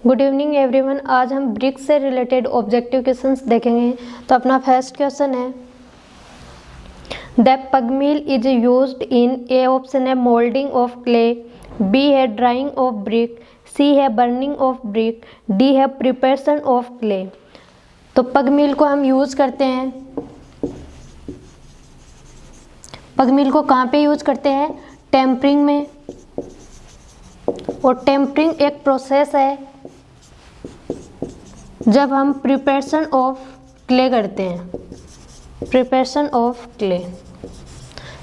Good evening everyone. आज हम brick से रिलेटेड ऑब्जेक्टिव क्वेश्चंस देखेंगे। तो अपना फर्स्ट क्वेश्चन है द पग mill is used in A option है मोल्डिंग ऑफ क्ले, बी है ड्राइंग ऑफ ब्रिक, सी है बर्निंग ऑफ ब्रिक, डी है प्रिपरेशन ऑफ क्ले। तो पग मिल को हम यूज़ करते हैं, पग मिल को कहाँ पे यूज करते हैं? टेम्परिंग में। और टेम्परिंग एक प्रोसेस है जब हम प्रिपरेशन ऑफ क्ले करते हैं, प्रिपरेशन ऑफ क्ले।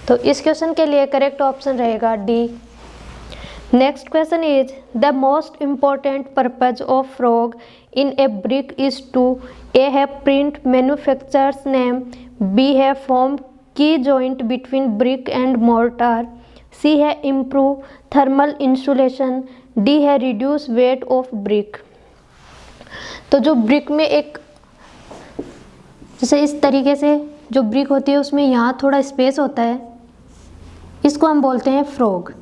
तो इस क्वेश्चन के लिए करेक्ट ऑप्शन रहेगा D. Next question is the most important purpose of frog in a brick is to A है प्रिंट मैन्युफैक्चरर्स नेम, बी है फॉर्म की joint between brick and mortar, C है improve thermal insulation, D है reduce weight of brick. तो जो brick में एक जैसे इस तरीके से जो ब्रिक होती है उसमें यहाँ थोड़ा स्पेस होता है, इसको हम बोलते हैं फ्रॉग।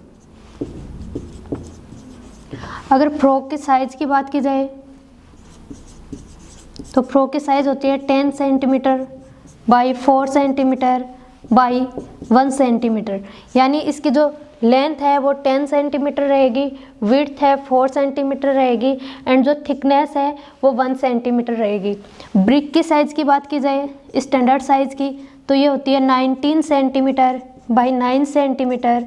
अगर फ्रॉग की साइज की बात की जाए तो फ्रॉग की साइज होती है 10 centimetre by 4 centimetre by 1 centimetre. यानी इसकी जो लेंथ है वो 10 सेंटीमीटर रहेगी, विड्थ है 4 सेंटीमीटर रहेगी एंड जो थिकनेस है वो 1 सेंटीमीटर रहेगी। ब्रिक की साइज़ की बात की जाए स्टैंडर्ड साइज़ की तो ये होती है 19 centimetre by 9 centimetre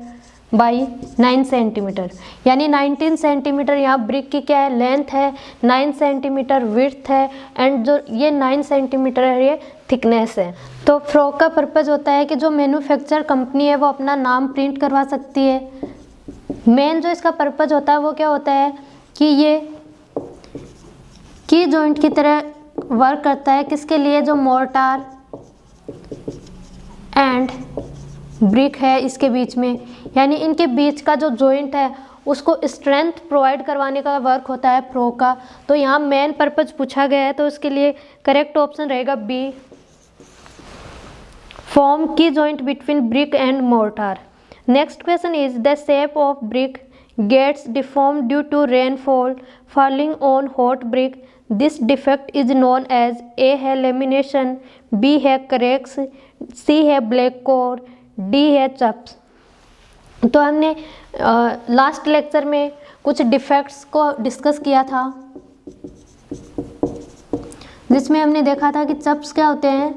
by 9 centimetre. यानी 19 सेंटीमीटर यहाँ ब्रिक की क्या है? लेंथ है, 9 सेंटीमीटर विड्थ है एंड जो ये 9 सेंटीमीटर है ये थिकनेस है। तो फ्रॉग का पर्पज़ होता है कि जो मैन्युफैक्चर कंपनी है वो अपना नाम प्रिंट करवा सकती है। मेन जो इसका पर्पज़ होता है वो क्या होता है कि ये की जॉइंट की तरह वर्क करता है। किसके लिए? जो मोर्टार एंड ब्रिक है इसके बीच में, यानी इनके बीच का जो जॉइंट है उसको स्ट्रेंथ प्रोवाइड करवाने का वर्क होता है फ्रॉग का। तो यहाँ मेन पर्पज पूछा गया है तो इसके लिए करेक्ट ऑप्शन रहेगा बी, फॉर्म की joint between brick and mortar. Next question is the shape of brick gets deform due to rainfall falling on hot brick, this defect is known as A है lamination, B है cracks, C है black core, D है चप्स। तो हमने last lecture में कुछ defects को discuss किया था जिसमें हमने देखा था कि चप्स क्या होते हैं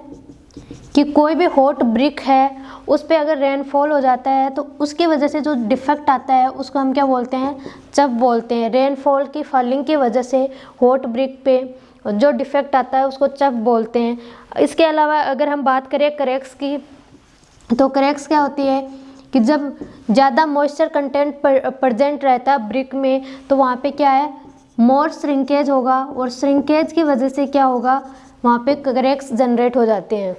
कि कोई भी हॉट ब्रिक है उस पर अगर रेनफॉल हो जाता है तो उसकी वजह से जो डिफेक्ट आता है उसको हम क्या बोलते हैं? चप बोलते हैं। रेनफॉल की फॉलिंग की वजह से हॉट ब्रिक पे जो डिफेक्ट आता है उसको चप बोलते हैं। इसके अलावा अगर हम बात करें क्रैक्स की तो क्रैक्स क्या होती है कि जब ज़्यादा मॉइस्चर कंटेंट प्रेजेंट रहता है ब्रिक में तो वहाँ पे क्या है? मोर श्रिंकेज होगा और श्रिंकेज की वजह से क्या होगा? वहाँ पे क्रैक्स जनरेट हो जाते हैं।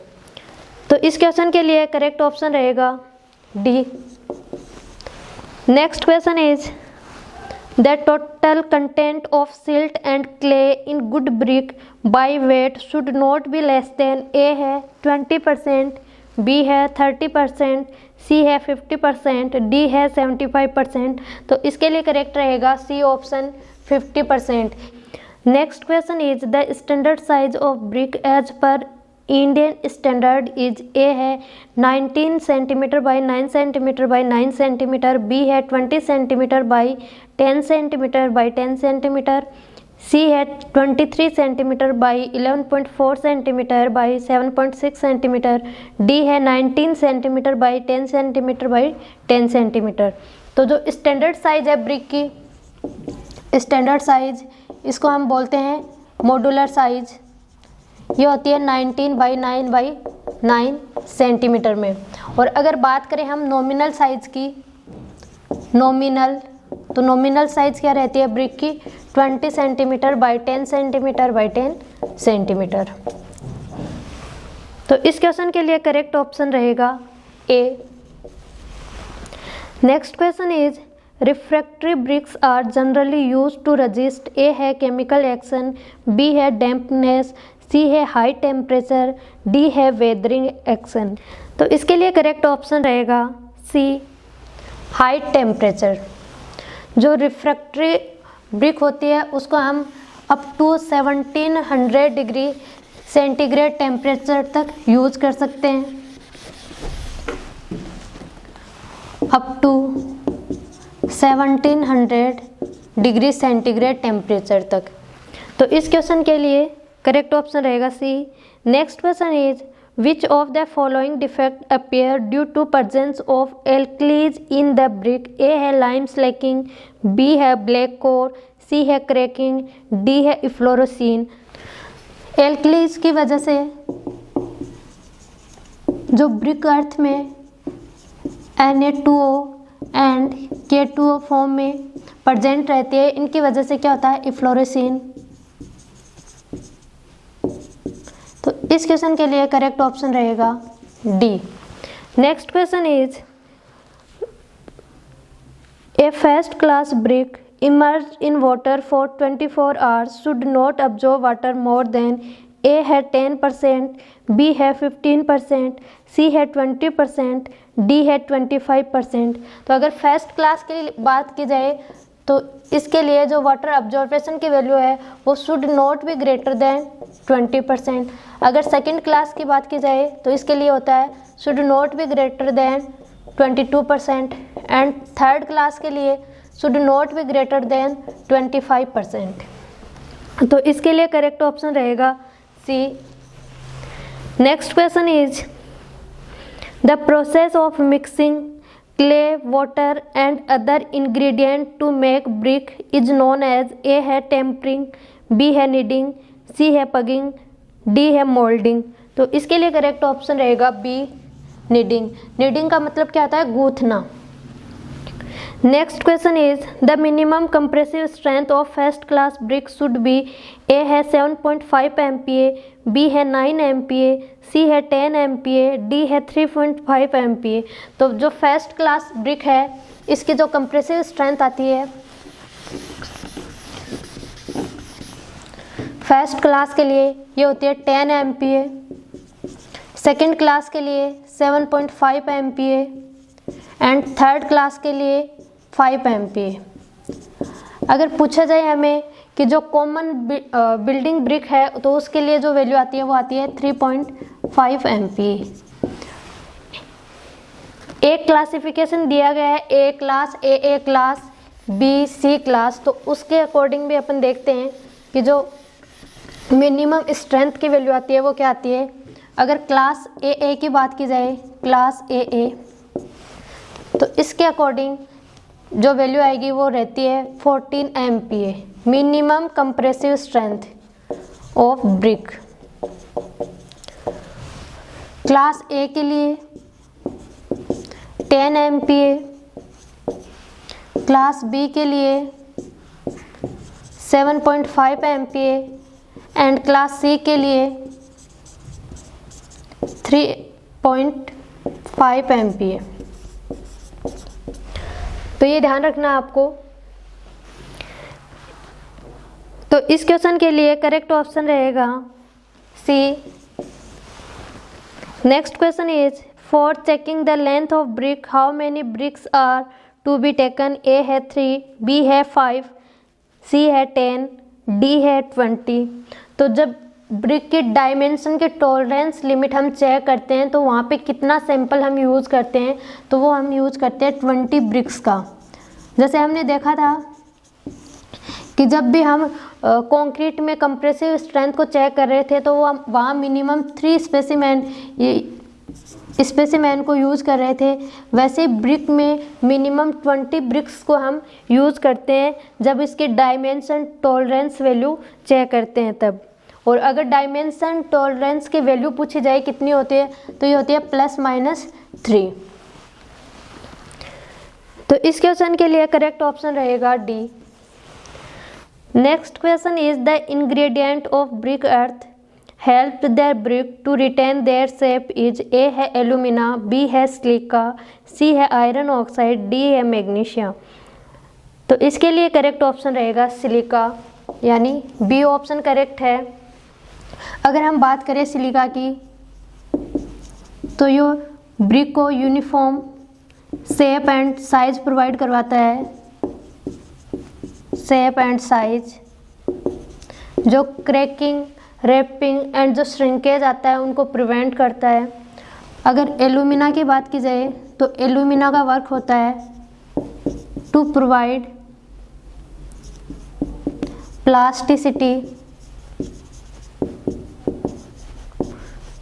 तो इस क्वेश्चन के लिए करेक्ट ऑप्शन रहेगा D. Next question is the total content of silt and clay in good brick by weight should not be less than A है 20%, बी है 30%, सी है 50%, डी है 75%। तो इसके लिए करेक्ट रहेगा C option 50%। Next question is the standard size of brick as per Indian standard is A है 19 centimetre by 9 centimetre by 9 centimetre, B है 20 centimetre by 10 centimetre by 10 centimetre, C है 23 centimetre by 11.4 centimetre by 7.6 centimetre, D है 19 centimetre by 10 centimetre by 10 centimetre. तो जो standard size है brick की, standard size इसको हम बोलते हैं मॉड्यूलर साइज। ये होती है 19 बाई 9 बाई 9 सेंटीमीटर में। और अगर बात करें हम नॉमिनल साइज की, नॉमिनल तो नॉमिनल साइज क्या रहती है ब्रिक की? 20 centimetre by 10 centimetre by 10 centimetre. तो इस क्वेश्चन के लिए करेक्ट ऑप्शन रहेगा A. Next question is refractory bricks are generally use to resist, A है केमिकल एक्शन, बी है डैम्पनेस, सी है हाई टेम्परेचर, डी है वेदरिंग एक्शन। तो इसके लिए करेक्ट ऑप्शन रहेगा सी, हाई टेम्परेचर। जो रिफ्रैक्टरी ब्रिक होती है उसको हम up to 1700 degree centigrade temperature तक यूज कर सकते हैं, up to 1700 degree centigrade temperature तक। तो इस क्वेश्चन के लिए करेक्ट ऑप्शन रहेगा C. Next question is which of the following defect appear due to presence of alkalis in the brick. A है लाइम स्लैकिंग, बी है ब्लैक कोर, सी है cracking, D है इफ्लोरोसीन। एल्कलीज की वजह से जो ब्रिक अर्थ में Na2O एंड K2O फॉर्म में प्रेजेंट रहती है, इनकी वजह से क्या होता है, इफ्लोरोसीन। तो इस क्वेश्चन के लिए करेक्ट ऑप्शन रहेगा D. Next question is a first class brick immersed in water for 24 hours should not absorb water more than A है 10%, B है 15%, C है 20%, D है 25%। तो अगर फर्स्ट क्लास की बात की जाए तो इसके लिए जो वाटर अब्जॉर्बेशन की वैल्यू है वो should not be greater then 20%। अगर सेकंड क्लास की बात की जाए तो इसके लिए होता है should not be greater than 22% and third class के लिए should not be greater than 25%। तो इसके लिए करेक्ट ऑप्शन रहेगा C. Next question is the process of mixing clay water and other ingredient to make brick is known as. A है tempering, B है kneading, C है pugging, D है moulding. तो इसके लिए करेक्ट ऑप्शन रहेगा B kneading. Kneading का मतलब क्या होता है, गूंथना। Next question is the minimum compressive strength of first class brick should be. A है 7.5 MPa, बी है 9 MPa, सी है 10 MPa, डी है 3.5 MPa। तो जो फर्स्ट क्लास ब्रिक है इसकी जो कंप्रेसिव स्ट्रेंथ आती है फर्स्ट क्लास के लिए ये होती है 10 MPa, सेकेंड क्लास के लिए 7.5 MPa एंड थर्ड क्लास के लिए 5 MPa। अगर पूछा जाए हमें कि जो कॉमन बिल्डिंग ब्रिक है तो उसके लिए जो वैल्यू आती है वो आती है 3.5 MPa। एक क्लासिफिकेशन दिया गया है ए क्लास, ए क्लास, बी सी क्लास। तो उसके अकॉर्डिंग भी अपन देखते हैं कि जो मिनिमम स्ट्रेंथ की वैल्यू आती है वो क्या आती है। अगर क्लास ए की बात की जाए, क्लास ए तो इसके अकॉर्डिंग जो वैल्यू आएगी वो रहती है 14 MPa minimum compressive strength of brick. Class ए के लिए 10 MPa, क्लास बी के लिए 7.5 MPa एंड क्लास सी के लिए 3.5 MPa। तो ये ध्यान रखना आपको। तो इस क्वेश्चन के लिए करेक्ट ऑप्शन रहेगा C. Next question is for checking the length of brick how many bricks are to be taken. A है 3, बी है 5, सी है 10, डी है 20। तो जब ब्रिक की डायमेंशन के टॉलरेंस लिमिट हम चेक करते हैं तो वहाँ पे कितना सैंपल हम यूज़ करते हैं, तो वो हम यूज़ करते हैं 20 ब्रिक्स का। जैसे हमने देखा था कि जब भी हम कंक्रीट में कंप्रेसिव स्ट्रेंथ को चेक कर रहे थे तो वहाँ मिनिमम 3 स्पेसिमेन को यूज़ कर रहे थे। वैसे ब्रिक में मिनिमम 20 ब्रिक्स को हम यूज़ करते हैं जब इसकी डायमेंशन टॉलरेंस वैल्यू चेक करते हैं तब। और अगर डायमेंशन टॉलरेंस की वैल्यू पूछी जाए कितनी होती है तो ये होती है +-3। तो इस क्वेश्चन के लिए करेक्ट ऑप्शन रहेगा D. Next question is the ingredient of brick earth help their brick to retain their shape is. A है एल्यूमिना, बी है सिलिका, सी है आयरन ऑक्साइड, डी है मैग्नीशियम। तो इसके लिए करेक्ट ऑप्शन रहेगा सिलिका, यानी बी ऑप्शन करेक्ट है। अगर हम बात करें सिलिका की तो ये ब्रिक को uniform shape and size provide करवाता है। शेप एंड साइज, जो क्रैकिंग, रैपिंग एंड जो श्रिंकेज आता है उनको प्रिवेंट करता है। अगर एल्यूमिना की बात की जाए तो एल्यूमिना का वर्क होता है to provide plasticity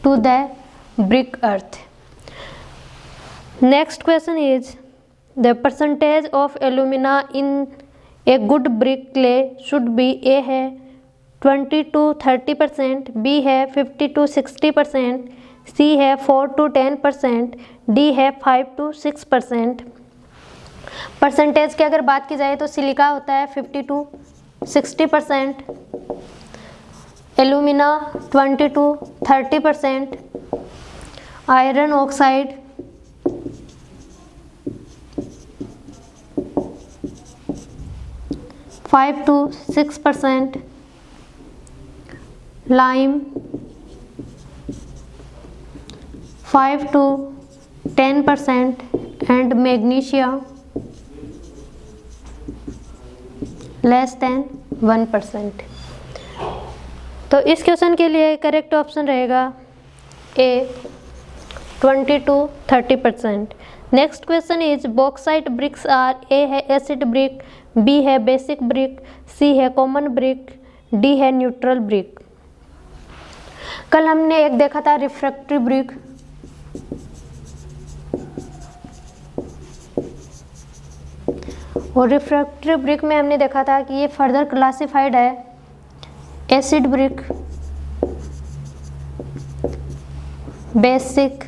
to the brick earth. Next question is the percentage of alumina in a good brick clay should be A है 20 to 30%, B है 50 to 60%, C है 4 to 10%, D है 5 to 6%। परसेंटेज की अगर बात की जाए तो सिलिका होता है 50 to 60%, alumina 20 to 30%, iron oxide 5 to 6%, lime 5 to 10% and magnesia less than 1%। तो इस क्वेश्चन के लिए करेक्ट ऑप्शन रहेगा A 20 to 30%। Next question is bauxite bricks are, A है एसिड ब्रिक, बी है बेसिक ब्रिक, सी है कॉमन ब्रिक, डी है neutral brick. कल हमने एक देखा था रिफ्रैक्टरी ब्रिक, और रिफ्रैक्टरी ब्रिक में हमने देखा था कि ये फर्दर क्लासिफाइड है acid brick, basic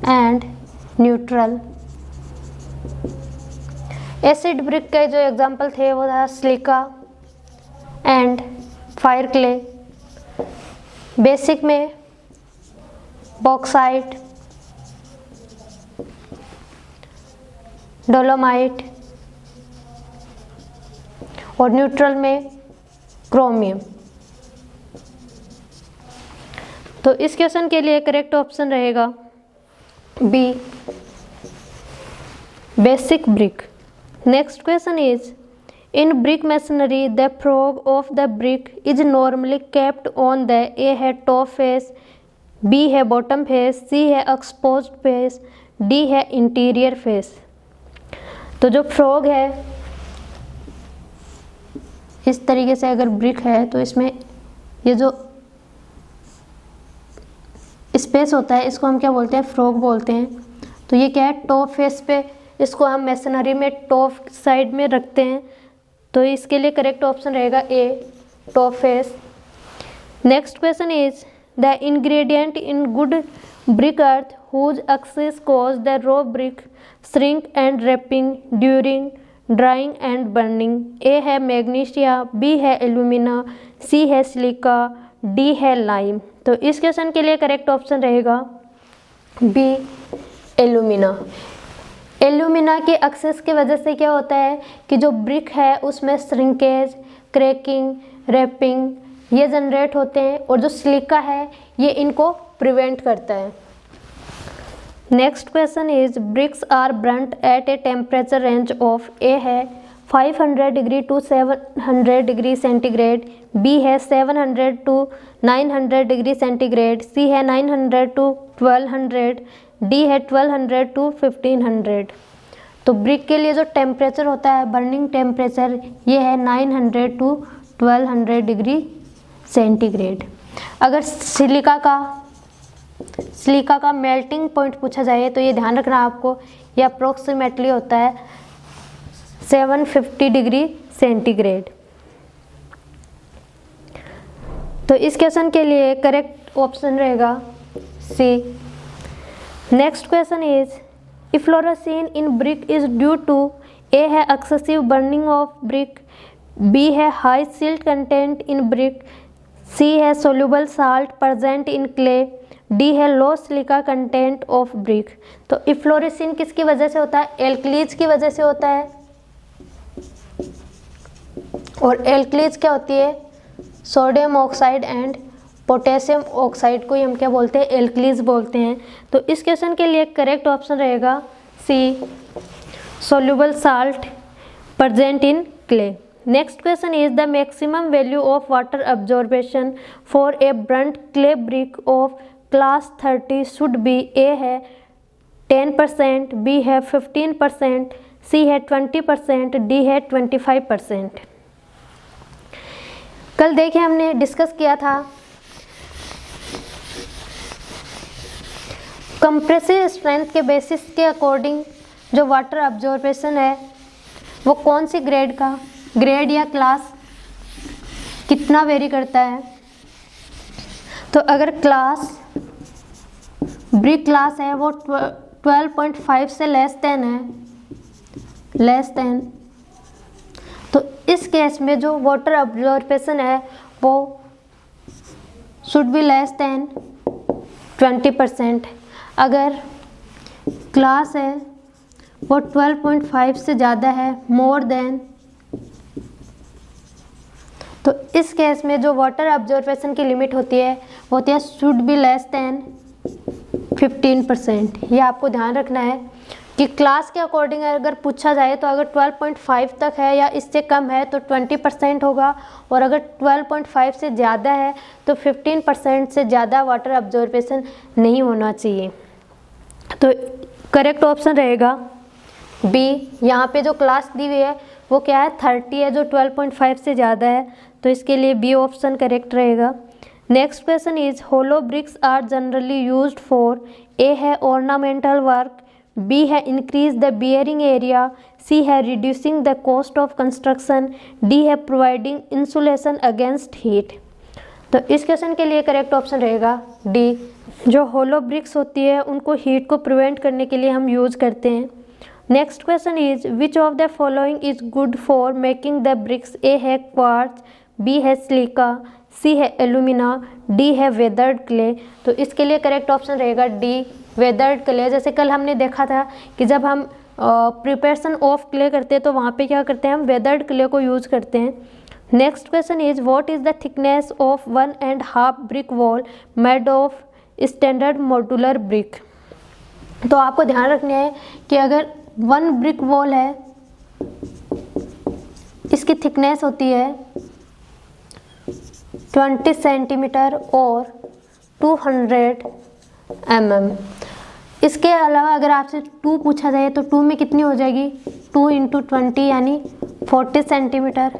and neutral. Acid brick के जो एग्जाम्पल थे वो था silica and fire clay. Basic में बॉक्साइट, डोलोमाइट, और न्यूट्रल में क्रोमियम। तो इस क्वेश्चन के लिए करेक्ट ऑप्शन रहेगा B basic brick. Next question is in brick masonry the frog of the brick is normally kept on the, A है top face, B है बॉटम फेस, सी है exposed face, D है interior face. तो जो frog है इस तरीके से अगर ब्रिक है तो इसमें ये जो स्पेस होता है इसको हम क्या बोलते हैं, फ्रॉग बोलते हैं। तो ये क्या है, टॉप फेस पे, इसको हम मेसनरी में टॉप साइड में रखते हैं। तो इसके लिए करेक्ट ऑप्शन रहेगा A top face. Next question is the ingredient in good brick earth whose excess cause the raw brick shrink and warping during drying and burning. A है magnesia, B है alumina, C है silica, D है lime. तो इस question के लिए correct option रहेगा B alumina. Alumina की एक्सेस की वजह से क्या होता है कि जो ब्रिक है उसमें श्रिंकेज, क्रैकिंग, रैपिंग ये जनरेट होते हैं, और जो सिलिका है ये इनको प्रिवेंट करता है। Next question is bricks are burnt at a temperature range of, A है 500 degree to 700 degree centigrade, B है 700 टू 900 डिग्री सेंटीग्रेड, सी है 900 टू 1200, डी है 1200 टू 1500। तो ब्रिक के लिए जो टेम्परेचर होता है, बर्निंग टेम्परेचर, ये है 900 टू 1200 डिग्री सेंटीग्रेड। अगर सिलिका का मेल्टिंग पॉइंट पूछा जाए तो ये ध्यान रखना आपको, ये अप्रोक्सीमेटली होता है 750 डिग्री सेंटीग्रेड। तो इस क्वेश्चन के लिए करेक्ट ऑप्शन रहेगा C. Next question is efflorescence in brick is due to, A है excessive burning of brick, B है high silt content in brick, C है soluble salt present in clay, D है low silica content of brick. तो efflorescence किसकी वजह से होता है, एल्कलीज की वजह से होता है, और एल्कलीज क्या होती है, sodium oxide and potassium oxide को ही हम क्या बोलते हैं, एल्कलीज बोलते हैं। तो इस क्वेश्चन के लिए करेक्ट ऑप्शन रहेगा C soluble salt present in clay. Next question is the maximum value of water absorption for a burnt clay brick of class 30 should be A है 10%, B है 15%, C है 20%, D है 25%। कल देखिए हमने डिस्कस किया था कंप्रेसिव स्ट्रेंथ के बेसिस के अकॉर्डिंग जो वाटर अब्जॉर्प्शन है वो कौन सी ग्रेड का, ग्रेड या क्लास कितना वेरी करता है। तो अगर क्लास ब्रिक क्लास है वो 12.5 से लेस देन है, लेस देन, तो इस केस में जो वाटर अब्जॉर्प्शन है वो शुड बी लेस देन 20%। अगर क्लास है वो 12.5 से ज़्यादा है, मोर देन, तो इस केस में जो वाटर अब्जॉर्प्शन की लिमिट होती है वो होती है शुड बी लेस देन 15%। ये आपको ध्यान रखना है कि क्लास के अकॉर्डिंग अगर पूछा जाए तो अगर 12.5 तक है या इससे कम है तो 20% होगा, और अगर 12.5 से ज़्यादा है तो 15% से ज़्यादा वाटर अब्जॉर्प्शन नहीं होना चाहिए। तो करेक्ट ऑप्शन रहेगा बी। यहाँ पे जो क्लास दी हुई है वो क्या है 30 है, जो 12.5 से ज़्यादा है, तो इसके लिए बी ऑप्शन करेक्ट रहेगा। Next question is hollow bricks are generally used for, A है ऑर्नामेंटल वर्क, बी है increase the bearing area, C है reducing the cost of construction, D है प्रोवाइडिंग इंसुलेशन अगेंस्ट हीट। तो इस question के लिए correct option रहेगा D. जो होलो ब्रिक्स होती है उनको हीट को प्रिवेंट करने के लिए हम यूज़ करते हैं। Next question is which of the following is good for making the bricks, A है क्वार्ट्ज, बी है सिलिका, सी है एल्यूमिना, डी है वेदर्ड क्ले। तो इसके लिए करेक्ट ऑप्शन रहेगा डी, वेदर्ड क्ले। जैसे कल हमने देखा था कि जब हम प्रिपरेशन ऑफ क्ले करते हैं तो वहाँ पे क्या करते हैं, हम वेदर्ड क्ले को यूज़ करते हैं। Next question is what is the thickness of 1.5 brick wall made of standard modular brick. तो आपको ध्यान रखना है कि अगर 1 ब्रिक वॉल है इसकी थिकनेस होती है 20 सेंटीमीटर और 200 mm। इसके अलावा अगर आपसे 2 पूछा जाए तो 2 में कितनी हो जाएगी, 2 × 20 यानी 40 सेंटीमीटर।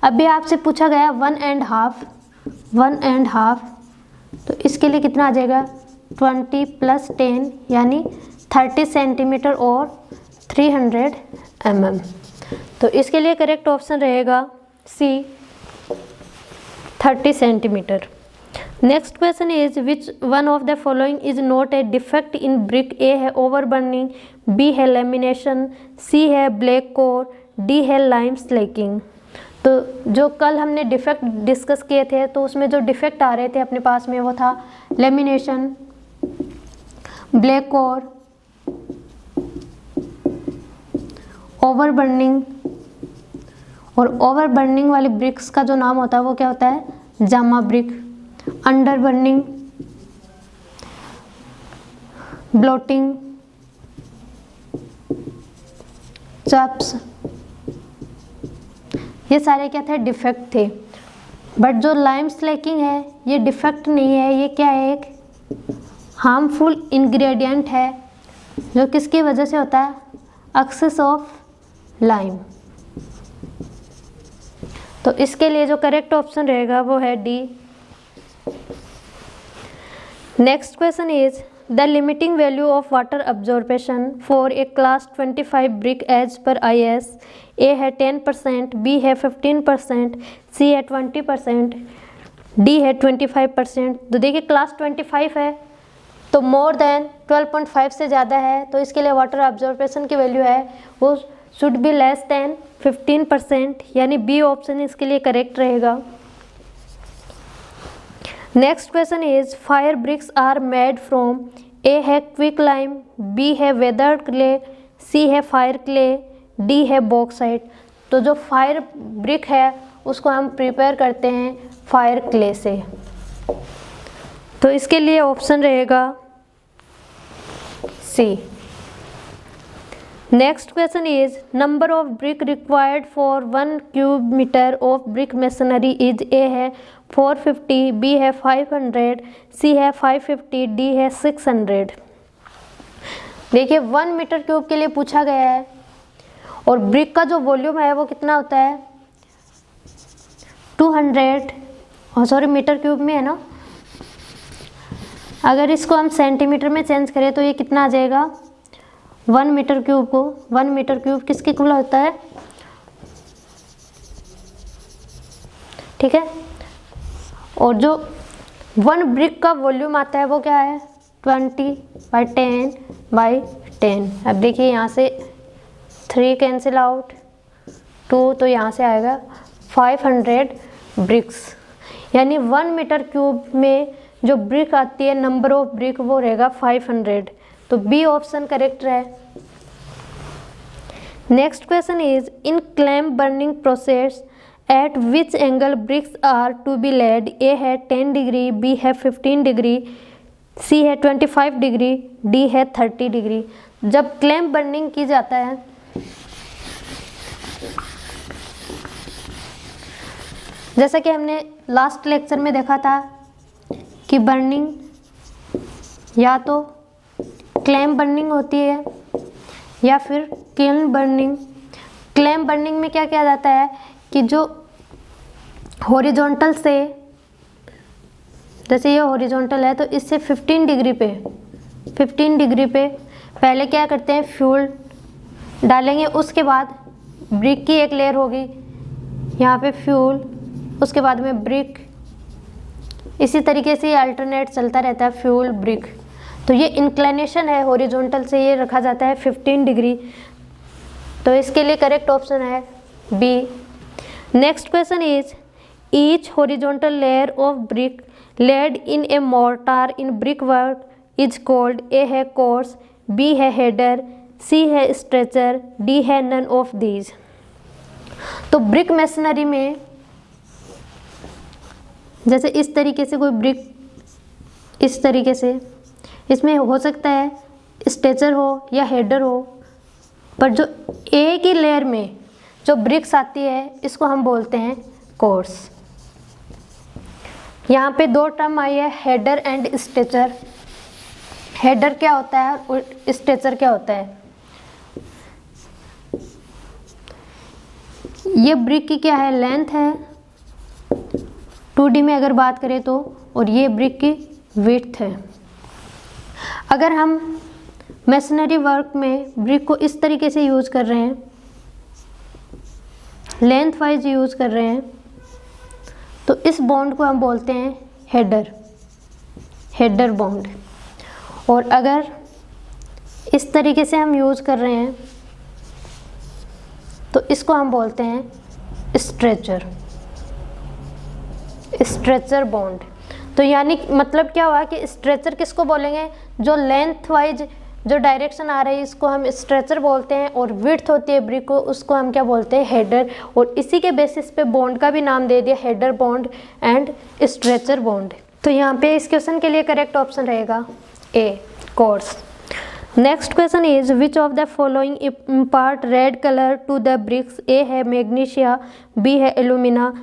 अभी आपसे पूछा गया 1.5, तो इसके लिए कितना आ जाएगा 20 + 10 यानी 30 सेंटीमीटर और 300 mm। तो इसके लिए करेक्ट ऑप्शन रहेगा C, 30 centimetre. Next question is which one of the following is not a defect in brick, A है ओवर बर्निंग, बी है लेमिनेशन, सी है ब्लैक कोर, डी है लाइम स्लैकिंग। तो जो कल हमने डिफेक्ट डिस्कस किए थे तो उसमें जो डिफेक्ट आ रहे थे अपने पास में वो था lamination, black core, over burning, और ओवर बर्निंग वाली ब्रिक्स का जो नाम होता है वो क्या होता है, jhama brick, under burning, bloating, chuffs, ये सारे क्या थे, डिफेक्ट थे। बट जो लाइम स्लैकिंग है ये डिफेक्ट नहीं है, ये क्या है, एक हार्मफुल इंग्रेडिएंट है जो किसकी वजह से होता है, एक्सेस ऑफ लाइम। तो इसके लिए जो करेक्ट ऑप्शन रहेगा वो है D. Next question is the limiting value of water absorption for a class 25 brick as पर IS, ए है 10%, बी है 15%, सी है 20%, डी है 25%। तो देखिए क्लास 25 है तो मोर देन 12.5 से ज़्यादा है, तो इसके लिए वाटर अब्जॉर्प्शन की वैल्यू है वो शुड बी लेस देन 15%, यानी बी ऑप्शन इसके लिए करेक्ट रहेगा। Next question is fire bricks are made from, A है क्विक लाइम, बी है वेदर्ड क्ले, सी है फायर क्ले, डी है बॉक्साइट। तो जो फायर ब्रिक है उसको हम प्रिपेयर करते हैं फायर क्ले से, तो इसके लिए ऑप्शन रहेगा C. Next question is number of brick required for 1 cube metre of brick masonry is A है 450, बी है 500, सी है 550, डी है 600। देखिए 1 मीटर क्यूब के लिए पूछा गया है और ब्रिक का जो वॉल्यूम है वो कितना होता है 200 मीटर क्यूब में है ना। अगर इसको हम सेंटीमीटर में चेंज करें तो ये कितना आ जाएगा 1 मीटर क्यूब को 1 मीटर क्यूब किसके इक्वल होता है, ठीक है। और जो 1 ब्रिक का वॉल्यूम आता है वो क्या है 20/10/10। अब देखिए यहाँ से 3 कैंसिल आउट 2, तो यहाँ से आएगा 500 ब्रिक्स, यानी 1 मीटर क्यूब में जो ब्रिक आती है नंबर ऑफ ब्रिक वो रहेगा 500। तो बी ऑप्शन करेक्ट है। Next question is in clamp burning process at which angle bricks are to be laid. A है 10 डिग्री, बी है 15 डिग्री, सी है 25 डिग्री, डी है 30 डिग्री। जब क्लैम्प बर्निंग की जाता है जैसा कि हमने लास्ट लेक्चर में देखा था कि बर्निंग या तो क्लैम्प बर्निंग होती है या फिर किल्न बर्निंग। क्लैम्प बर्निंग में क्या किया जाता है कि जो हॉरिजॉन्टल से, जैसे ये हॉरिजॉन्टल है तो इससे 15 डिग्री पे पहले क्या करते हैं फ्यूल डालेंगे, उसके बाद ब्रिक की एक लेयर होगी यहाँ पे फ्यूल, उसके बाद में ब्रिक, इसी तरीके से ये अल्टरनेट चलता रहता है फ्यूल ब्रिक। तो ये इंक्लिनेशन है हॉरिजॉन्टल से, ये रखा जाता है 15 डिग्री। तो इसके लिए करेक्ट ऑप्शन है B. Next question is each horizontal layer of brick laid in a mortar in brick work is called. A है कोर्स, बी है हेडर, सी है स्ट्रेचर, डी है नन ऑफ दीज। तो brick masonry में जैसे इस तरीके से कोई ब्रिक, इस तरीके से इसमें हो सकता है स्ट्रेचर हो या हेडर हो, पर जो एक ही लेयर में जो ब्रिक्स आती है इसको हम बोलते हैं कोर्स। यहाँ पे 2 टर्म आई है हेडर एंड स्ट्रेचर। हेडर क्या होता है और स्ट्रेचर क्या होता है। ये ब्रिक की क्या है लेंथ है 2D में अगर बात करें तो, और ये ब्रिक की विड्थ है। अगर हम मेसनरी वर्क में ब्रिक को इस तरीके से यूज़ कर रहे हैं, लेंथ वाइज यूज़ कर रहे हैं, तो इस बॉन्ड को हम बोलते हैं हेडर बॉन्ड। और अगर इस तरीके से हम यूज़ कर रहे हैं तो इसको हम बोलते हैं स्ट्रेचर बॉन्ड। तो यानी मतलब क्या हुआ कि स्ट्रेचर किसको बोलेंगे, जो लेंथ वाइज जो डायरेक्शन आ रही है इसको हम स्ट्रेचर बोलते हैं, और विड्थ होती है ब्रिक को उसको हम क्या बोलते हैं हेडर। और इसी के बेसिस पे बॉन्ड का भी नाम दे दिया header bond and stretcher bond. तो यहाँ पे इस क्वेश्चन के लिए करेक्ट ऑप्शन रहेगा A course. Next question is which of the following impart red colour to the bricks. A है मैग्नीशिया, बी है एल्यूमिना,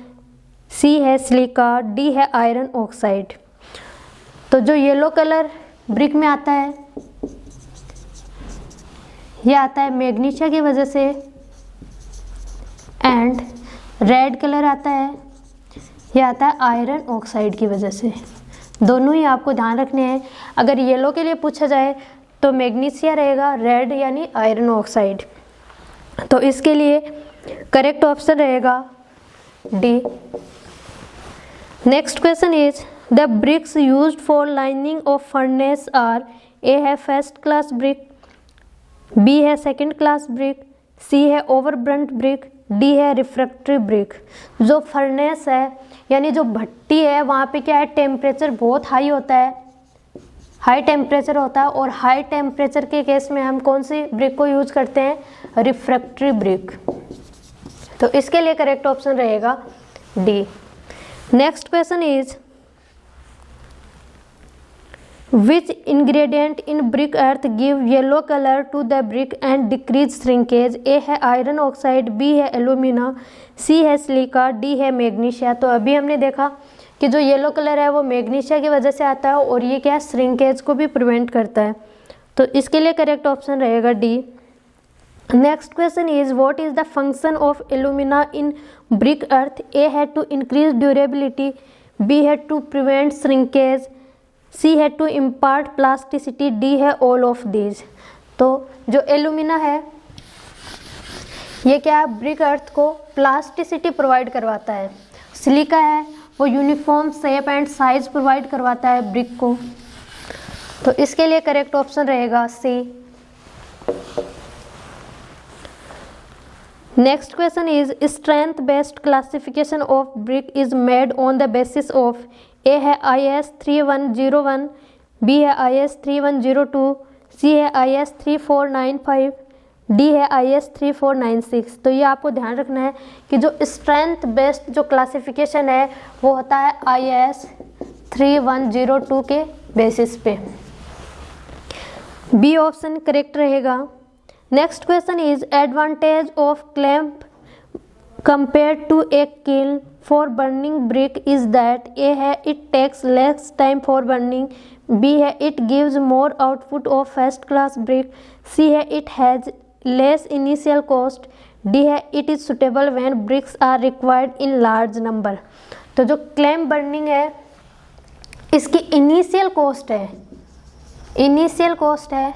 सी है सिलिका, डी है आयरन ऑक्साइड। तो जो येलो कलर ब्रिक में आता है ये आता है मैग्नीशिया की वजह से, एंड रेड कलर आता है ये आता है आयरन ऑक्साइड की वजह से। दोनों ही आपको ध्यान रखने हैं। अगर येलो के लिए पूछा जाए तो मैग्नीशिया रहेगा, रेड यानी आयरन ऑक्साइड। तो इसके लिए करेक्ट ऑप्शन रहेगा D. Next question is the bricks used for lining of furnace are. A है फर्स्ट क्लास ब्रिक, बी है सेकंड क्लास ब्रिक, सी है ओवरब्रंट ब्रिक, डी है रिफ्रैक्टरी ब्रिक। जो फर्नेस है यानी जो भट्टी है वहाँ पे क्या है टेम्परेचर बहुत हाई होता है, हाई टेम्परेचर होता है, और हाई टेम्परेचर के केस में हम कौन सी ब्रिक को यूज करते हैं रिफ्रैक्टरी ब्रिक। तो इसके लिए करेक्ट ऑप्शन रहेगा D. Next question is Which ingredient in brick earth give yellow color to the brick and decrease shrinkage? A है आयरन ऑक्साइड, B है एल्यूमिना, C है सिलिका, D है मैग्नीशिया। तो अभी हमने देखा कि जो येलो कलर है वो मैग्नीशिया की वजह से आता है और ये क्या है, श्रिंकेज को भी प्रिवेंट करता है। तो इसके लिए करेक्ट ऑप्शन रहेगा D. Next question is what is the function of alumina in brick earth? A है टू इंक्रीज ड्यूरेबिलिटी, बी है टू प्रिवेंट श्रिंकेज, सी है टू इम्पार्ट प्लास्टिसिटी, डी है ऑल ऑफ दीज। तो जो alumina है ये क्या है, ब्रिक अर्थ को प्लास्टिसिटी प्रोवाइड करवाता है। सिलिका है वो uniform shape and size provide करवाता है ब्रिक को। तो इसके लिए करेक्ट ऑप्शन रहेगा C. Next question is strength based classification of brick is made on the basis of? A है IS 3101, बी है IS 3102, सी है IS 3495, डी है IS 3496। तो ये आपको ध्यान रखना है कि जो स्ट्रेंथ बेस्ड जो क्लासिफिकेशन है वो होता है IS 3102 के बेसिस पे। बी ऑप्शन करेक्ट रहेगा। Next question is advantage of clamp compare to a kiln for burning brick is that? A है it takes less time for burning, B है it gives more output of first class brick, C है it has less initial cost, D है it is suitable when bricks are required in large number. तो जो clamp burning है इसकी initial cost है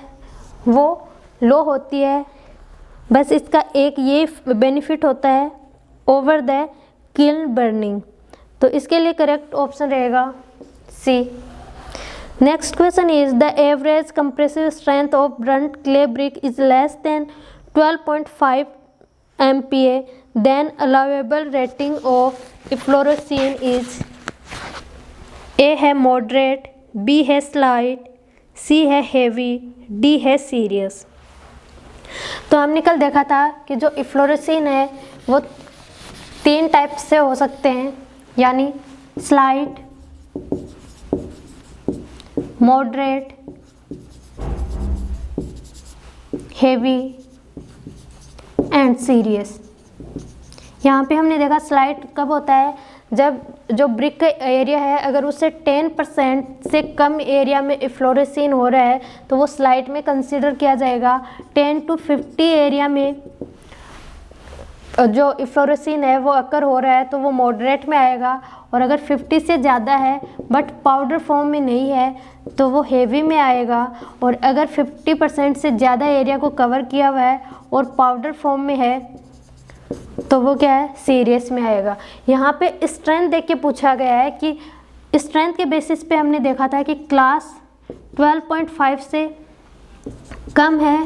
वो लो होती है, बस इसका एक ये बेनिफिट होता है ओवर द किल्न बर्निंग। तो इसके लिए करेक्ट ऑप्शन रहेगा C. Next question is the average compressive strength of burnt clay brick is less then 12.5 MPa, then allowable rating of efflorescence is? A है मॉडरेट, बी है slight, C है heavy, D है serious. तो हमने कल देखा था कि जो इफ्लोरोसीन है वो 3 टाइप से हो सकते हैं, यानी slight, moderate, heavy and serious. यहाँ पे हमने देखा स्लाइट कब होता है, जब जो ब्रिक का एरिया है अगर उससे 10% से कम एरिया में इफ्लोरेसीन हो रहा है तो वो स्लाइट में कंसीडर किया जाएगा। 10 to 50 एरिया में जो इफ्लोरेसीन है वो अकर हो रहा है तो वो मॉडरेट में आएगा, और अगर 50 से ज़्यादा है बट पाउडर फॉर्म में नहीं है तो वो हेवी में आएगा, और अगर 50% से ज़्यादा एरिया को कवर किया हुआ है और पाउडर फॉर्म में है तो वो क्या है, सीरियस में आएगा। यहाँ पे स्ट्रेंथ देख के पूछा गया है कि स्ट्रेंथ के बेसिस पे हमने देखा था कि क्लास 12.5 से कम है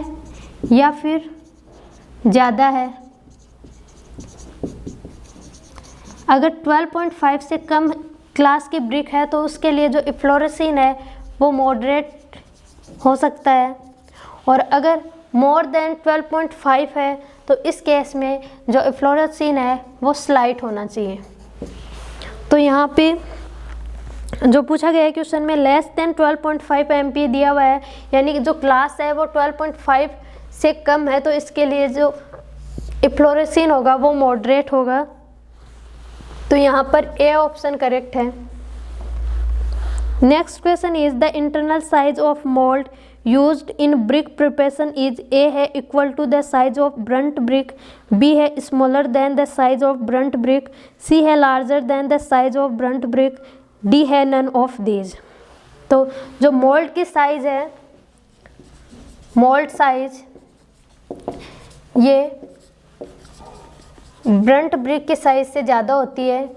या फिर ज़्यादा है। अगर 12.5 से कम क्लास की ब्रिक है तो उसके लिए जो इफ्लोरेसीन है वो मॉडरेट हो सकता है, और अगर मोर देन 12.5 है तो इस केस में जो इफ्लोरेसीन है वो स्लाइट होना चाहिए। तो यहाँ पे जो पूछा गया है क्वेश्चन में लेस देन 12.5 MPa दिया हुआ है, यानी कि जो क्लास है वो 12.5 से कम है, तो इसके लिए जो इफ्लोरेसीन होगा वो मॉडरेट होगा। तो यहाँ पर ए ऑप्शन करेक्ट है। Next question is the internal size of mould used in brick preparation is? A है equal to the size of burnt brick, B है smaller than the size of burnt brick, C है larger than the size of burnt brick, D है none of these। तो जो mould की size है, mould size ये Brunt brick की size से ज़्यादा होती है,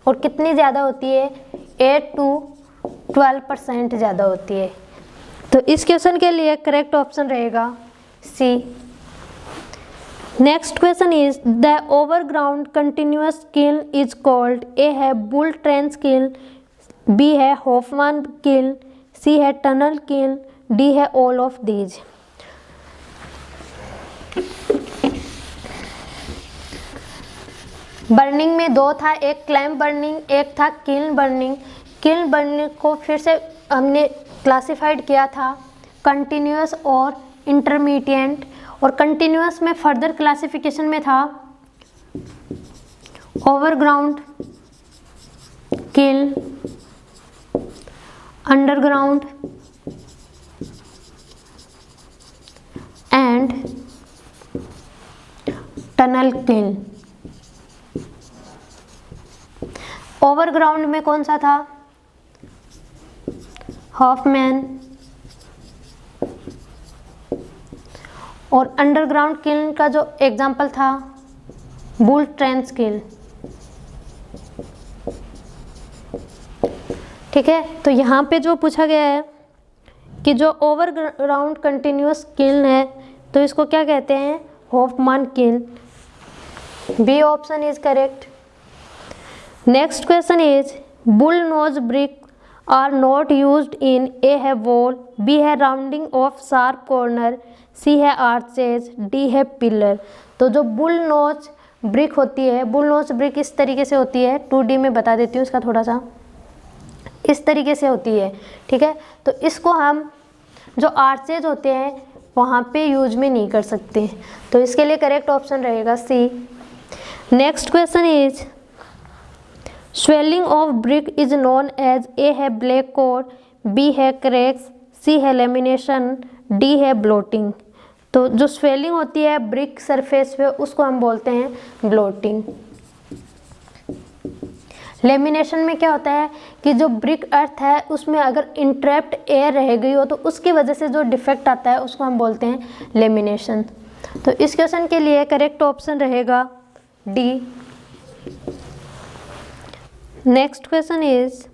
और कितनी ज़्यादा होती है, 8 to 12% ज़्यादा होती है। तो इस क्वेश्चन के लिए करेक्ट ऑप्शन रहेगा C. Next question is the overground continuous kiln is called? A है बुल ट्रेंच किल्न, बी है हॉफमैन किल्न, सी है टनल किल्न, डी है ऑल ऑफ दीज। बर्निंग में 2 था, एक क्लैंप बर्निंग, एक था किल्न बर्निंग। किल्न बर्निंग को फिर से हमने क्लासिफाइड किया था कंटिन्यूअस और इंटरमीडिएट, और कंटिन्यूअस में फर्दर क्लासिफिकेशन में था overground kiln, underground and tunnel kiln. Overground में कौन सा था? हॉफमैन, और अंडरग्राउंड किल्न का जो एग्जाम्पल था बुल ट्रेंच किल्न। ठीक है, तो यहाँ पे जो पूछा गया है कि जो ओवरग्राउंड कंटिन्यूअस किल्न है तो इसको क्या कहते हैं? Hoffmann kiln. B option is correct. Next question is bull nose brick are not used in A है वॉल, बी है rounding off sharp corner, C है आर्चेज, डी है पिलर। तो जो बुल नोज ब्रिक होती है, बुल नोज ब्रिक इस तरीके से होती है, 2D में बता देती हूँ इसका थोड़ा सा, इस तरीके से होती है। ठीक है, तो इसको हम जो आर्चेज होते हैं वहाँ पे यूज में नहीं कर सकते, तो इसके लिए करेक्ट ऑप्शन रहेगा C. Next question is swelling of brick is known as, A है ब्लैक कोट, बी है क्रैक्स, सी है लेमिनेशन, डी है ब्लोटिंग। तो जो स्वेलिंग होती है ब्रिक सरफेस पे उसको हम बोलते हैं ब्लोटिंग। लेमिनेशन में क्या होता है कि जो ब्रिक अर्थ है उसमें अगर इंट्रैप्ट एयर रह गई हो तो उसकी वजह से जो डिफेक्ट आता है उसको हम बोलते हैं लेमिनेशन। तो इस क्वेश्चन के लिए करेक्ट ऑप्शन रहेगा D. Next question is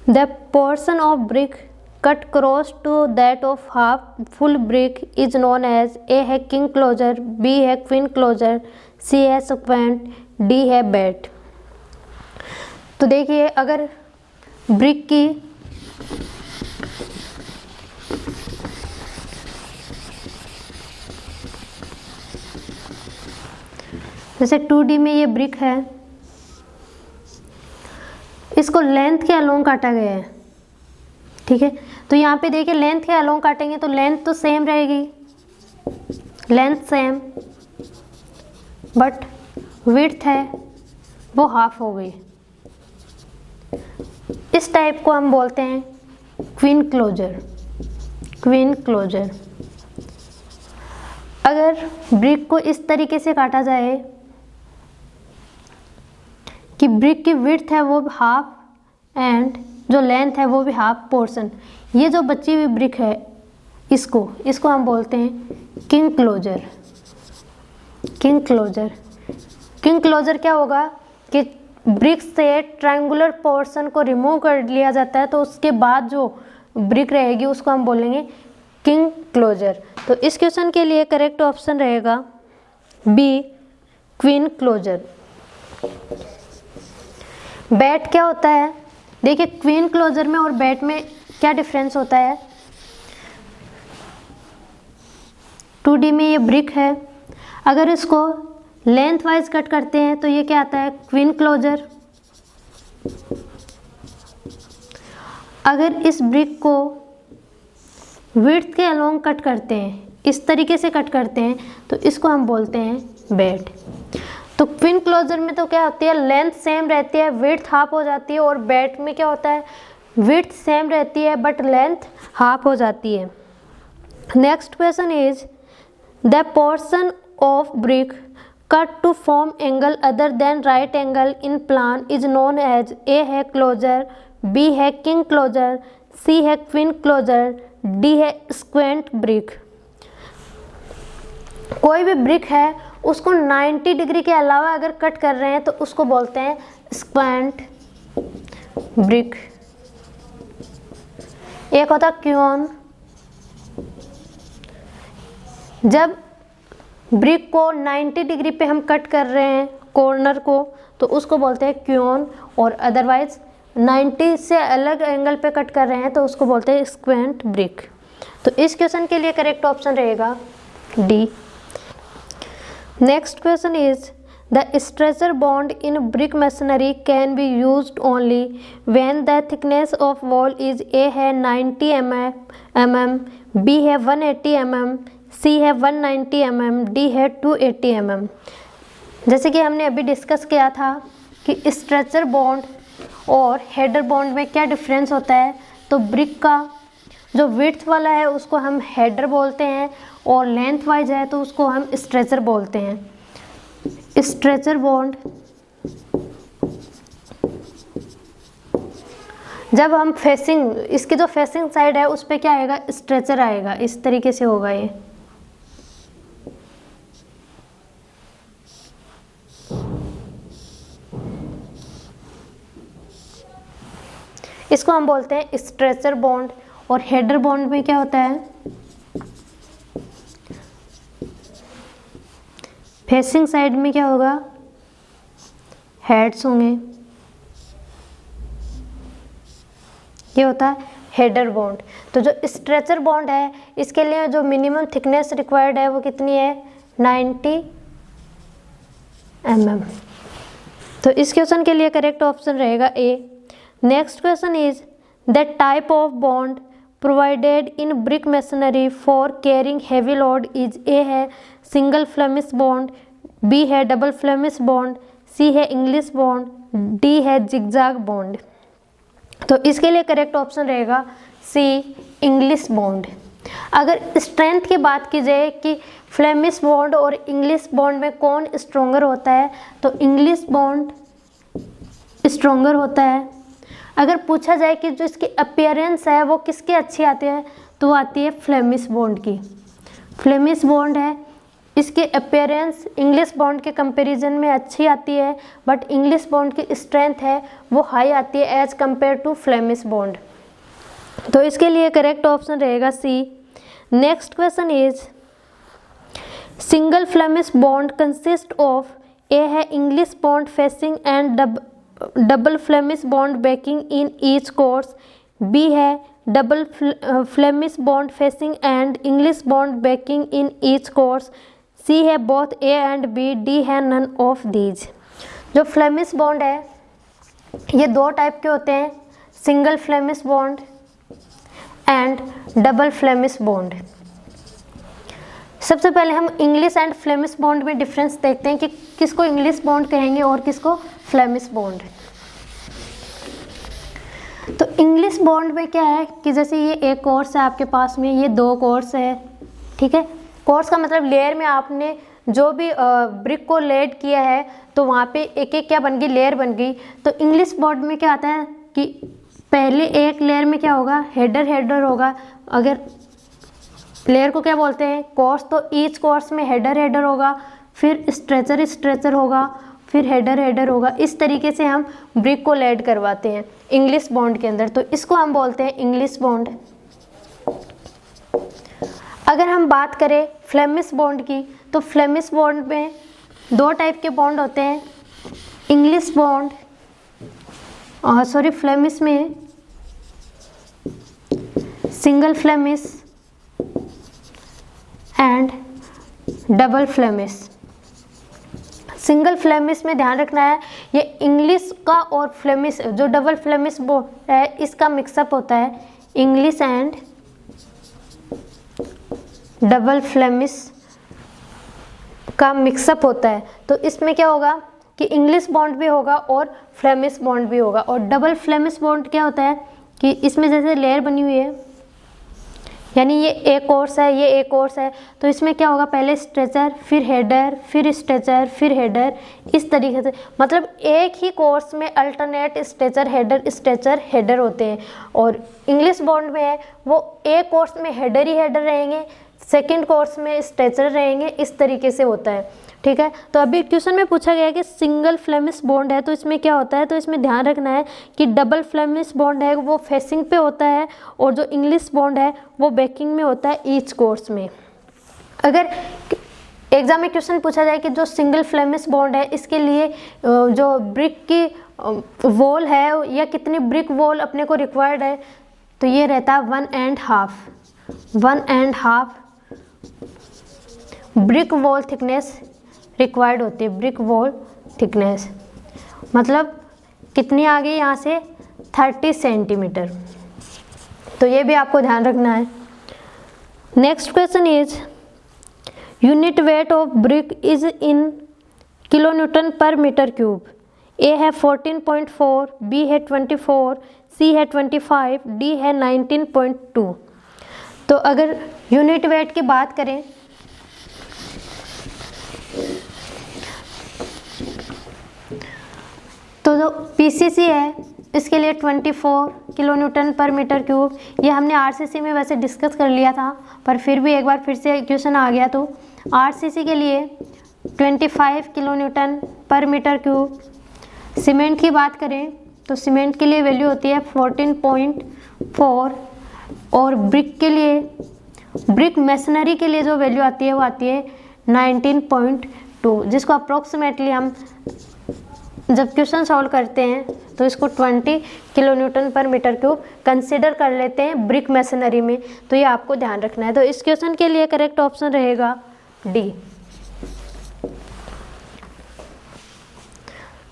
the portion of brick cut cross to that of half full brick is known as, A है किंग क्लोजर, बी है क्वीन क्लोजर, सी है स्क्वेंट, डी है बेट। तो देखिए अगर ब्रिक की जैसे 2D में ये ब्रिक है, इसको लेंथ के अलोंग काटा गया है। ठीक है, तो यहाँ पे देखिए लेंथ के अलोंग काटेंगे तो लेंथ तो सेम रहेगी, लेंथ सेम, बट विड्थ है वो हाफ हो गई। इस टाइप को हम बोलते हैं क्वीन क्लोजर। Queen closer. अगर ब्रिक को इस तरीके से काटा जाए कि ब्रिक की विड्थ है वो हाफ एंड जो लेंथ है वो भी हाफ पोर्शन, ये जो बची हुई ब्रिक है इसको हम बोलते हैं king closer. King closer. King closer क्या होगा कि ब्रिक से ट्रायंगुलर पोर्शन को रिमूव कर लिया जाता है, तो उसके बाद जो ब्रिक रहेगी उसको हम बोलेंगे किंग क्लोजर। तो इस क्वेश्चन के लिए करेक्ट ऑप्शन रहेगा बी क्वीन क्लोजर। बैट क्या होता है? देखिए क्वीन क्लोजर में और बैट में क्या डिफरेंस होता है? 2D में ये ब्रिक है, अगर इसको लेंथ वाइज कट करते हैं तो ये क्या आता है? Queen closer. अगर इस ब्रिक को विड्थ के अलोंग कट करते हैं, इस तरीके से कट करते हैं, तो इसको हम बोलते हैं बैट। तो क्वीन क्लोजर में तो क्या होती है? लेंथ सेम रहती है, विड्थ हाफ हो जाती है, और बैट में क्या होता है? विड्थ सेम रहती है बट लेंथ हाफ हो जाती है। Next question is the portion of brick cut to form angle other than right angle in plan is known as, A है क्लोजर, बी है किंग क्लोजर, सी है queen closure, D है स्क्वेंट brick. कोई भी brick है उसको 90 degree के अलावा अगर कट कर रहे हैं तो उसको बोलते हैं स्क्वेंट ब्रिक। एक होता क्यून, जब ब्रिक को 90 डिग्री पे हम कट कर रहे हैं कॉर्नर को तो उसको बोलते हैं क्यून, और अदरवाइज 90 से अलग एंगल पे कट कर रहे हैं तो उसको बोलते हैं स्क्वेंट ब्रिक। तो इस क्वेश्चन के लिए करेक्ट ऑप्शन रहेगा D. Next question is The structure bond in brick masonry can be used only when the thickness of wall is A है 90 mm, B है 180 mm, C है 190 mm, D है 280 mm। जैसे कि हमने अभी डिस्कस किया था कि स्ट्रेचर बॉन्ड और हेडर बॉन्ड में क्या डिफरेंस होता है। तो ब्रिक का जो विड्थ वाला है उसको हम हेडर बोलते हैं और लेंथ वाइज है तो उसको हम स्ट्रेचर बोलते हैं। स्ट्रेचर बॉन्ड जब हम फेसिंग, इसकी जो फेसिंग साइड है उस पर क्या आएगा, स्ट्रेचर आएगा। इस तरीके से होगा ये। इसको हम बोलते हैं स्ट्रेचर बॉन्ड। और हेडर बॉन्ड में क्या होता है, फेसिंग साइड में क्या होगा, हेड्स होंगे। ये होता है हेडर बॉन्ड। तो जो स्ट्रेचर बॉन्ड है इसके लिए जो मिनिमम थिकनेस रिक्वायर्ड है वो कितनी है, 90 mm। तो इस क्वेश्चन के लिए करेक्ट ऑप्शन रहेगा A. Next question is the type of bond provided in brick masonry for carrying heavy load is A है सिंगल फ्लेमिश बॉन्ड, बी है डबल फ्लेमिश बॉन्ड, सी है इंग्लिश बॉन्ड, डी है zigzag bond. तो इसके लिए correct option रहेगा C English bond. अगर strength की बात की जाए कि फ्लेमिश बॉन्ड और इंग्लिश बॉन्ड में कौन स्ट्रोंगर होता है तो इंग्लिश बॉन्ड स्ट्रोंगर होता है। अगर पूछा जाए कि जो इसकी अपीयरेंस है वो किसकी अच्छी आती है तो वो आती है फ्लेमिश बॉन्ड की। फ्लेमिश बॉन्ड है, इसकी अपीयरेंस इंग्लिश बॉन्ड के कंपैरिजन में अच्छी आती है, बट इंग्लिश बॉन्ड की स्ट्रेंथ है वो हाई आती है as compare to Flemish bond. तो इसके लिए करेक्ट ऑप्शन रहेगा C. Next question is single Flemish bond consist of, A है English bond facing and double Flemish bond backing in each course, B है double Flemish bond facing and English bond backing in each course, C है both A and B, D है none of these. जो Flemish bond है ये दो type के होते हैं, single Flemish bond and double Flemish bond. सबसे पहले हम इंग्लिश एंड फ्लेमिश बॉन्ड में डिफरेंस देखते हैं कि किसको इंग्लिश बॉन्ड कहेंगे और किसको फ्लेमिश बॉन्ड। तो इंग्लिश बॉन्ड में क्या है कि जैसे ये एक कोर्स है आपके पास में, ये दो कोर्स है, ठीक है। कोर्स का मतलब लेयर में आपने जो भी ब्रिक को लेड किया है तो वहाँ पे एक एक क्या बन गई, लेयर बन गई। तो इंग्लिश बॉन्ड में क्या आता है कि पहले एक लेयर में क्या होगा, हेडर होगा। अगर लेयर को क्या बोलते हैं, कोर्स, तो ईच कोर्स में हेडर होगा, फिर स्ट्रेचर होगा, फिर हेडर होगा। इस तरीके से हम ब्रिक को लेड करवाते हैं इंग्लिश बॉन्ड के अंदर। तो इसको हम बोलते हैं इंग्लिश बॉन्ड। अगर हम बात करें फ्लेमिश बॉन्ड की तो फ्लेमिश बॉन्ड में दो टाइप के बॉन्ड होते हैं, इंग्लिश बॉन्ड, फ्लेमिश में single Flemish and double Flemish. Single Flemish में ध्यान रखना है ये इंग्लिश का और फ्लेमिश, जो डबल फ्लेमिश बॉन्ड है इसका मिक्सअप होता है, इंग्लिश एंड डबल फ्लेमिश का मिक्सअप होता है। तो इसमें क्या होगा कि इंग्लिश बॉन्ड भी होगा और फ्लेमिश बॉन्ड भी होगा। और डबल फ्लेमिश बॉन्ड क्या होता है कि इसमें जैसे लेयर बनी हुई है, यानी ये एक कोर्स है, ये एक कोर्स है, तो इसमें क्या होगा, पहले स्ट्रेचर, फिर हेडर, फिर स्ट्रेचर, फिर हेडर, इस तरीके से। मतलब एक ही कोर्स में अल्टरनेट स्ट्रेचर हेडर होते हैं। और इंग्लिश बॉन्ड में है वो एक कोर्स में हेडर ही हेडर रहेंगे, सेकंड कोर्स में स्ट्रेचर रहेंगे, इस तरीके से होता है, ठीक है। तो अभी क्वेश्चन में पूछा गया है कि सिंगल फ्लेमिश बॉन्ड है तो इसमें क्या होता है, तो इसमें ध्यान रखना है कि डबल फ्लेमिश बॉन्ड है वो फेसिंग पे होता है और जो इंग्लिश बॉन्ड है वो बैकिंग में होता है ईच कोर्स में। अगर एग्जाम में क्वेश्चन पूछा जाए कि जो सिंगल फ्लेमिश बॉन्ड है इसके लिए जो ब्रिक की वॉल है या कितनी ब्रिक वॉल अपने को रिक्वायर्ड है, तो ये रहता है 1.5 ब्रिक वॉल थिकनेस रिक्वायर्ड होती है ब्रिक वॉल थिकनेस, मतलब कितनी आ गई यहाँ से 30 सेंटीमीटर। तो ये भी आपको ध्यान रखना है। Next question is unit weight of brick is in kilo Newton पर मीटर क्यूब। ए है 14.4, बी है 24, सी है 25, डी है 19.2। तो अगर यूनिट वेट की बात करें तो जो पीसीसी है इसके लिए 24 किलो न्यूटन पर मीटर क्यूब, ये हमने आरसीसी में वैसे डिस्कस कर लिया था, पर फिर भी एक बार फिर से क्वेश्चन आ गया। तो आरसीसी के लिए 25 किलो न्यूटन पर मीटर क्यूब। सीमेंट की बात करें तो सीमेंट के लिए वैल्यू होती है 14.4, और ब्रिक के लिए, ब्रिक मेसनरी के लिए जो वैल्यू आती है वो आती है 19.2, जिसको अप्रोक्सीमेटली हम जब क्वेश्चन सॉल्व करते हैं तो इसको 20 किलो न्यूटन पर मीटर क्यूब कंसिडर कर लेते हैं ब्रिक मेसनरी में। तो ये आपको ध्यान रखना है। तो इस क्वेश्चन के लिए करेक्ट ऑप्शन रहेगा डी।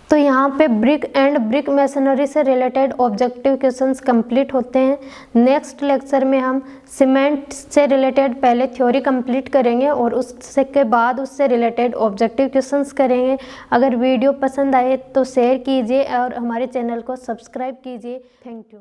तो यहाँ पे ब्रिक एंड ब्रिक मेसनरी से रिलेटेड ऑब्जेक्टिव क्वेश्चंस कंप्लीट होते हैं। नेक्स्ट लेक्चर में हम सीमेंट से रिलेटेड पहले थ्योरी कंप्लीट करेंगे और उससे के बाद उससे रिलेटेड ऑब्जेक्टिव क्वेश्चंस करेंगे। अगर वीडियो पसंद आए तो शेयर कीजिए और हमारे चैनल को सब्सक्राइब कीजिए। Thank you.